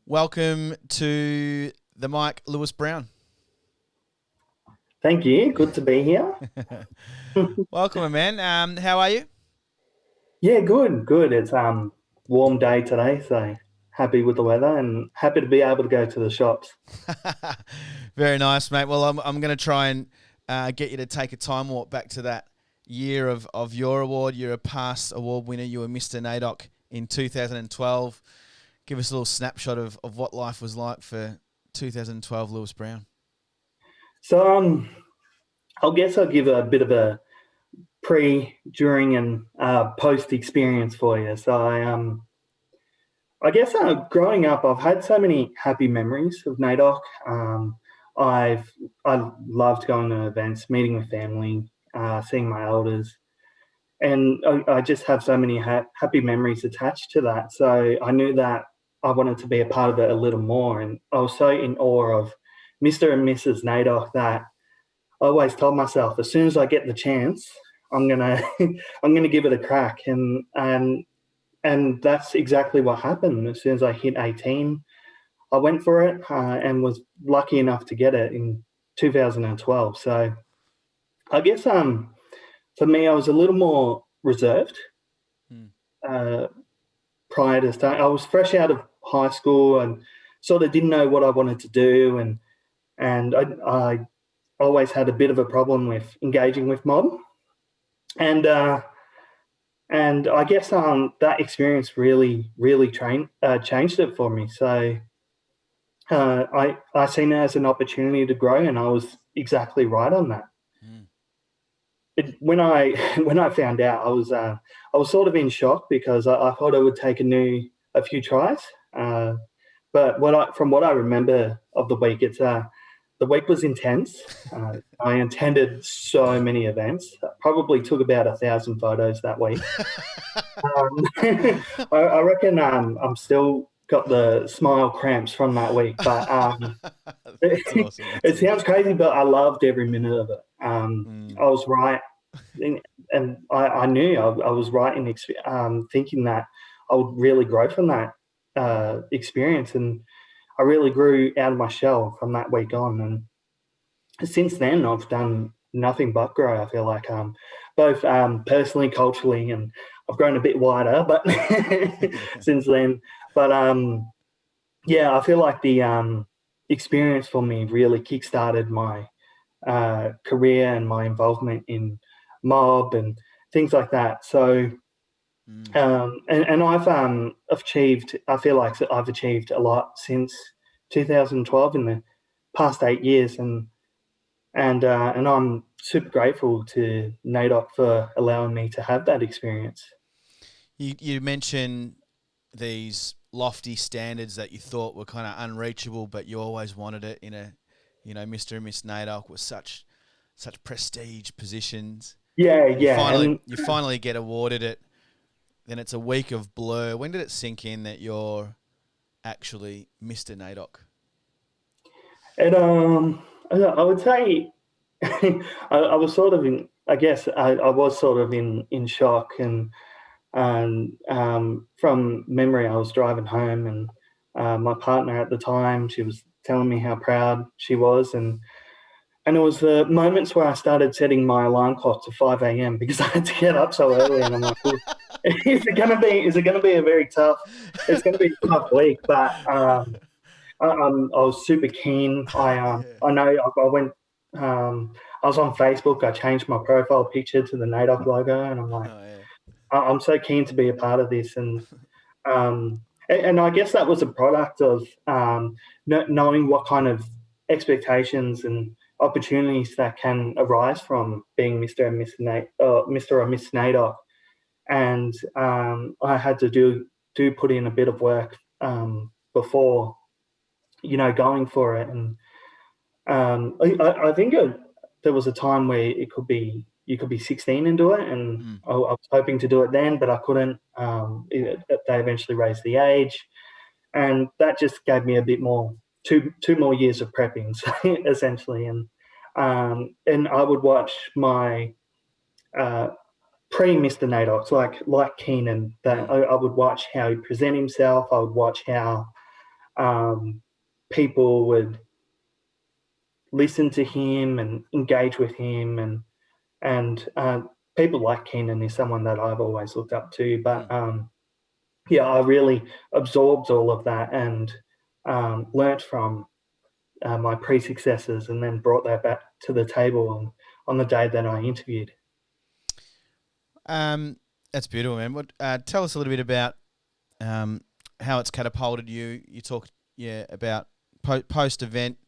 Welcome to the Mike Lewis Brown. Thank you. Good to be here. Welcome, man. How are you? Yeah, good. It's warm day today, so happy with the weather and happy to be able to go to the shops. Very nice, mate. Well, I'm going to try and get you to take a time warp back to that year of your award. You're a past award winner. You were Mr. Nadoc in 2012. Give us a little snapshot of what life was like for 2012 Lewis Brown. So I guess I'll give a bit of a pre, during, and post experience for you. So I guess growing up, I've had so many happy memories of NADOC. I loved going to events, meeting with family, seeing my elders, and I just have so many happy memories attached to that. So I knew that I wanted to be a part of it a little more, and I was so in awe of Mr. and Mrs. NADOC that I always told myself, as soon as I get the chance, I'm gonna I'm gonna give it a crack, and that's exactly what happened. As soon as I hit 18, I went for it and was lucky enough to get it in 2012. So I guess for me, I was a little more reserved Hmm. uh, prior to start. I was fresh out of high school and sort of didn't know what I wanted to do, and I always had a bit of a problem with engaging with mob, and and I guess that experience really changed it for me. So I seen it as an opportunity to grow, and I was exactly right on that. Hmm. When I when I found out, I was sort of in shock because I thought it would take a few tries. But from what I remember of the week was intense. I attended so many events. Probably took about 1,000 photos that week. I reckon I'm still got the smile cramps from that week, but That's awesome. That's it awesome. sounds crazy, but I loved every minute of it. Hmm. I was right, and I knew I was right in thinking that I would really grow from that experience, and I really grew out of my shell from that week on. And since then, I've done nothing but grow. I feel like both personally, culturally, and I've grown a bit wider, but since then. But yeah, I feel like the experience for me really kickstarted my career and my involvement in mob and things like that. So, Hmm. and I've achieved. I feel like I've achieved a lot since 2012 in the past 8 years, and I'm super grateful to NADOC for allowing me to have that experience. You mentioned these lofty standards that you thought were kind of unreachable, but you always wanted it in a, Mr. and Miss Nadoc was such prestige positions. Yeah, You yeah, finally and you finally get awarded it. Then it's a week of blur. When did it sink in that you're actually Mr. Nadoc? I would say I was sort of in. I guess I was sort of in shock, and from memory, I was driving home, and my partner at the time, she was telling me how proud she was, and it was the moments where I started setting my alarm clock to 5 a.m. because I had to get up so early, and I'm like, "Well, is it gonna be a very tough? It's gonna be a tough week, but I was super keen. Yeah. I know I went. I was on Facebook. I changed my profile picture to the NADOC logo, and I'm like, Oh yeah. I'm so keen to be a part of this, and I guess that was a product of knowing what kind of expectations and opportunities that can arise from being Mr. or Miss NADOC, and I had to do put in a bit of work before going for it, and I think there was a time where it could be you could be 16 and do it, and Mm. I was hoping to do it then, but I couldn't. They eventually raised the age, and that just gave me a bit more two more years of prepping, so, essentially, and I would watch my uh, pre Mr. Nadox, like Keenan, that Mm. I would watch how he present himself. I would watch how people would listen to him and engage with him, and people like Keenan is someone that I've always looked up to. But yeah, I really absorbed all of that and learnt from my pre-successes, and then brought that back to the table on the day that I interviewed. That's beautiful, man. What? Tell us a little bit about how it's catapulted you. You talked, about post event,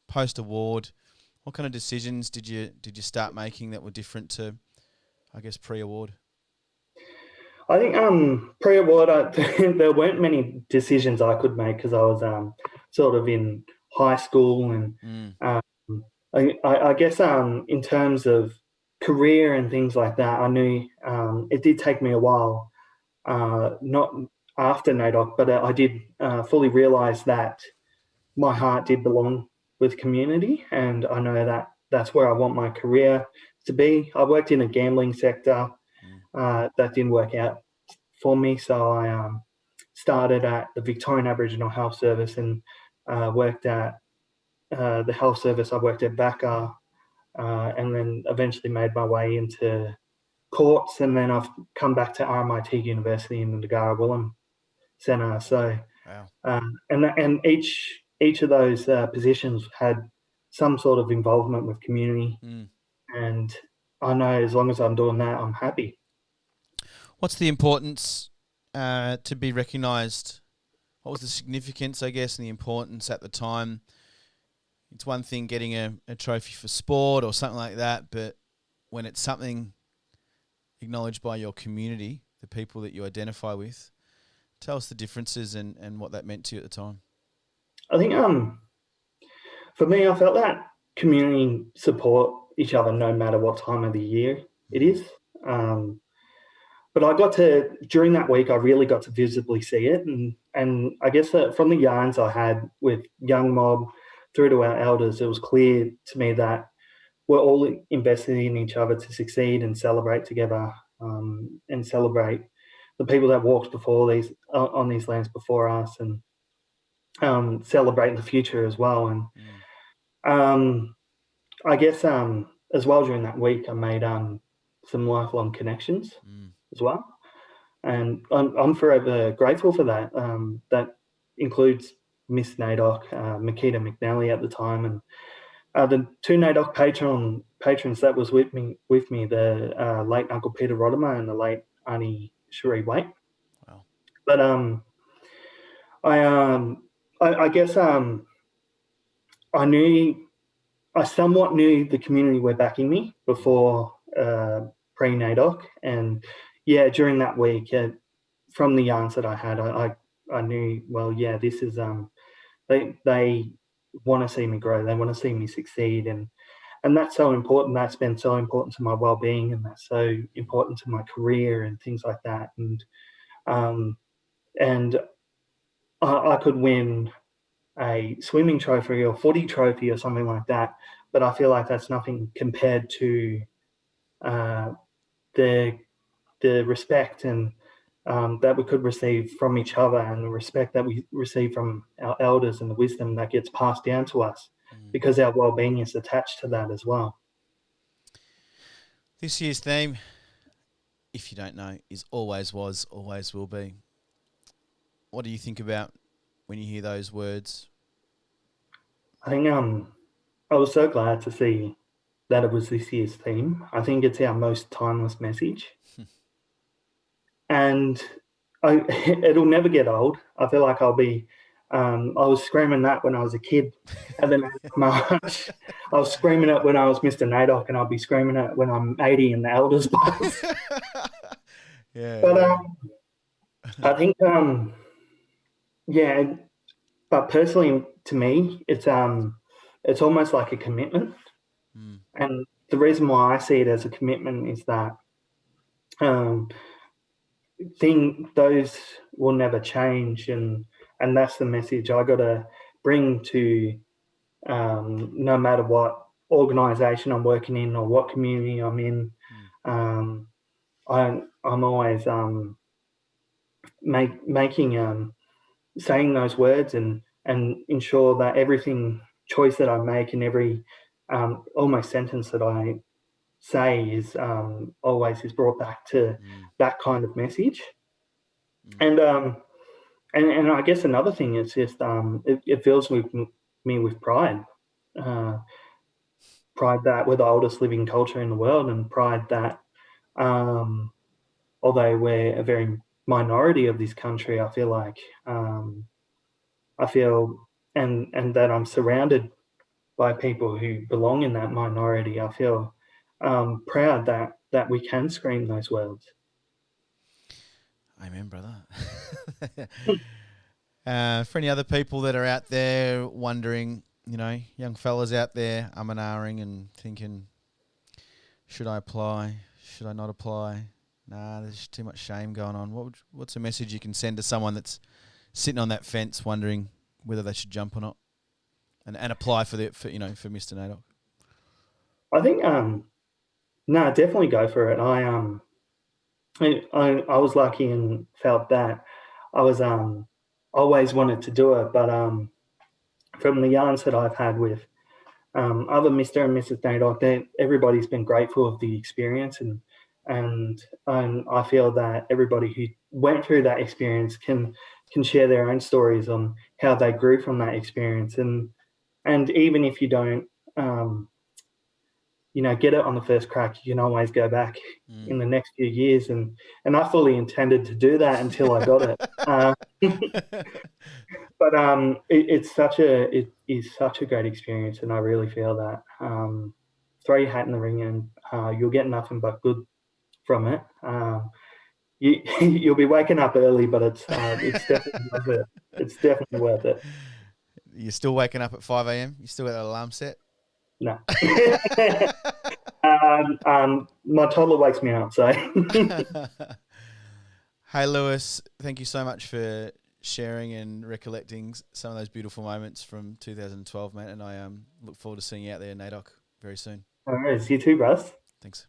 post award. What kind of decisions did you start making that were different to, I guess, pre-award? I think pre-award, there weren't many decisions I could make because I was sort of in high school, and um, I guess in terms of career and things like that, I knew it did take me a while, not after NADOC, but I did fully realise that my heart did belong with community, and I know that that's where I want my career to be. I worked in a gambling sector that didn't work out for me, so I started at the Victorian Aboriginal Health Service and worked at the health service. I worked at VACA, and then eventually made my way into courts, and then I've come back to RMIT University in the Negara Willem Centre. So, Wow. and each of those positions had some sort of involvement with community, and I know as long as I'm doing that, I'm happy. What's the importance to be recognised? What was the significance, I guess, and the importance at the time? It's one thing getting a trophy for sport or something like that, but when it's something acknowledged by your community, the people that you identify with, tell us the differences and what that meant to you at the time. I think for me, I felt that community support each other no matter what time of the year it is. But I got to, during that week, I really got to visibly see it. And I guess that from the yarns I had with young mob through to our elders, it was clear to me that we're all invested in each other to succeed and celebrate together, and celebrate the people that walked before these on these lands before us, and celebrate the future as well. And I guess as well during that week, I made some lifelong connections as well, and I'm forever grateful for that. That includes Miss Nadoc, Makita McNally at the time, and the two Nadoc patrons that was with me, the late Uncle Peter Rodimer and the late Auntie Cherie Waite. Wow. But I guess I somewhat knew the community were backing me before pre-NADOC, and yeah, during that week, from the yarns that I had, I knew, well, yeah, this is they want to see me grow, they want to see me succeed, and that's so important. That's been so important to my well-being, and that's so important to my career and things like that. Um, and I could win a swimming trophy or footy trophy or something like that, but I feel like that's nothing compared to uh, the respect and that we could receive from each other, and the respect that we receive from our elders, and the wisdom that gets passed down to us, because our well-being is attached to that as well. This year's theme, if you don't know, is always was, always will be. What do you think about when you hear those words? I think I was so glad to see that it was this year's theme. I think it's our most timeless message. And it'll never get old. I feel like I'll be. I was screaming that when I was a kid at the march. I was screaming it when I was Mr. Nadoc, and I'll be screaming it when I'm 80 in the elders bus. Yeah. But I think, yeah. But personally, to me, it's almost like a commitment. And the reason why I see it as a commitment is that um, those will never change, and that's the message I got to bring to no matter what organization I'm working in or what community I'm in. I'm always making saying those words and and ensure that everything choice that I make and every almost sentence that I say is always is brought back to Mm. that kind of message. Mm. And and I guess another thing is just it fills me with pride. Uh, Pride that we're the oldest living culture in the world, and pride that um, although we're a very minority of this country, I feel like I feel and that I'm surrounded by people who belong in that minority. I feel proud that we can scream those words. Amen, brother. For any other people that are out there wondering, young fellas out there umming and ahhing and thinking, should I apply? Should I not apply? Nah, there's too much shame going on. What's a message you can send to someone that's sitting on that fence wondering whether they should jump or not and apply for Mr. Nadoc? I think no, definitely go for it. I was lucky and felt that I was always wanted to do it, but from the yarns that I've had with other Mr. and Mrs. Nadoc, everybody's been grateful of the experience, and I feel that everybody who went through that experience can share their own stories on how they grew from that experience, and even if you don't, um, get it on the first crack, you can always go back Mm. in the next few years, and I fully intended to do that until I got it. But it is such a great experience, and I really feel that throw your hat in the ring, and you'll get nothing but good from it. You'll be waking up early, but it's definitely worth it. It's definitely worth it. You're still waking up at 5 a.m.? You still got that alarm set? No. My toddler wakes me up, so. Hey, Lewis, thank you so much for sharing and recollecting some of those beautiful moments from 2012, mate. And I look forward to seeing you out there in Nadoc very soon. All right, you too, Russ. Thanks.